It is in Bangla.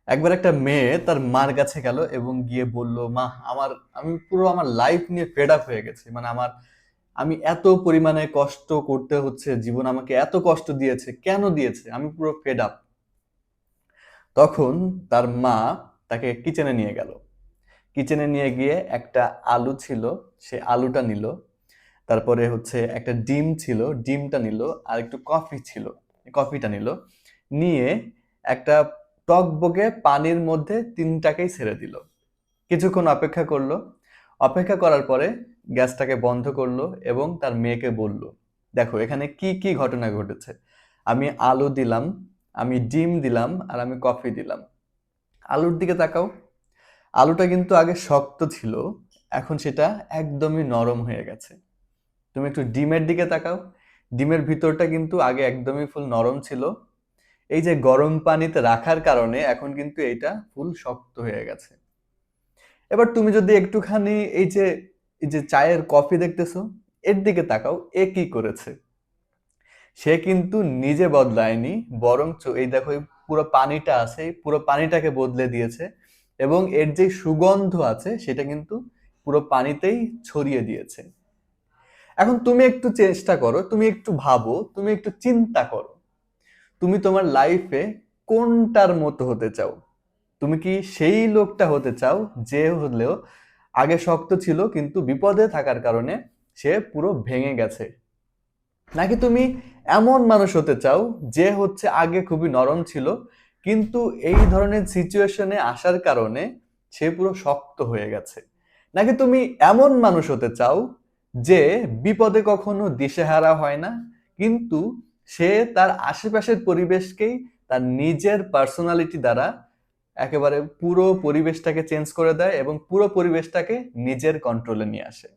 একবার একটা মেয়ে তার মার কাছে গেল এবং গিয়ে বলল, মা, আমি পুরো আমার লাইফ নিয়ে ফেড আপ হয়ে গেছি। মানে আমি এত পরিমাণে কষ্ট করতে হচ্ছে, জীবন আমাকে এত কষ্ট দিয়েছে, কেন দিয়েছে, আমি পুরো ফেড আপ। তখন তার মা তাকে কিচেনে নিয়ে গেল। কিচেনে নিয়ে গিয়ে একটা আলু ছিল, সে আলুটা নিল। তারপরে হচ্ছে একটা ডিম ছিল, ডিমটা নিল। আর একটু কফি ছিল, কফিটা নিল। নিয়ে একটা টকবগে পানির মধ্যে তিনটাকেই ছেড়ে দিল। কিছুক্ষণ অপেক্ষা করলো। অপেক্ষা করার পরে গ্যাসটাকে বন্ধ করলো এবং তার মেয়েকে বলল, দেখো এখানে কি কি ঘটনা ঘটেছে। আমি আলু দিলাম, আমি ডিম দিলাম, আর আমি কফি দিলাম। আলুর দিকে তাকাও। আলুটা কিন্তু আগে শক্ত ছিল, এখন সেটা একদমই নরম হয়ে গেছে। তুমি একটু ডিমের দিকে তাকাও। ডিমের ভিতরটা কিন্তু আগে একদমই ফুল নরম ছিল। এই যে গরম পানিতে রাখার কারণে এখন কিন্তু এটা ফুল শক্ত হয়ে গেছে। এবার তুমি যদি একটুখানি এই যে চায়ের কফি দেখতেছো, এর দিকে তাকাও, এ কি করেছে। সে কিন্তু নিজে বদলায়নি, বরঞ্চ এই দেখো এই পুরো পানিটা আছে, এই পুরো পানিটাকে বদলে দিয়েছে। এবং এর যে সুগন্ধ আছে সেটা কিন্তু পুরো পানিতেই ছড়িয়ে দিয়েছে। এখন তুমি একটু চেষ্টা করো, তুমি একটু ভাবো, তুমি একটু চিন্তা করো, তুমি তোমার লাইফে কোনটার মতো হতে চাও। তুমি কি সেই লোকটা হতে চাও যে হলেও আগে শক্ত ছিল কিন্তু বিপদে থাকার কারণে সে পুরো ভেঙে গেছে, নাকি তুমি এমন মানুষ হতে চাও যে হচ্ছে আগে খুবই নরম ছিল কিন্তু এই ধরনের সিচুয়েশনে আসার কারণে সে পুরো শক্ত হয়ে গেছে, নাকি তুমি এমন মানুষ হতে চাও যে বিপদে কখনো দিশেহারা হয় না কিন্তু সে তার আশেপাশের পরিবেশকেই তার নিজের পার্সোনালিটি দ্বারা একেবারে পুরো পরিবেশটাকে চেঞ্জ করে দেয় এবং পুরো পরিবেশটাকে নিজের কন্ট্রোলে নিয়ে আসে।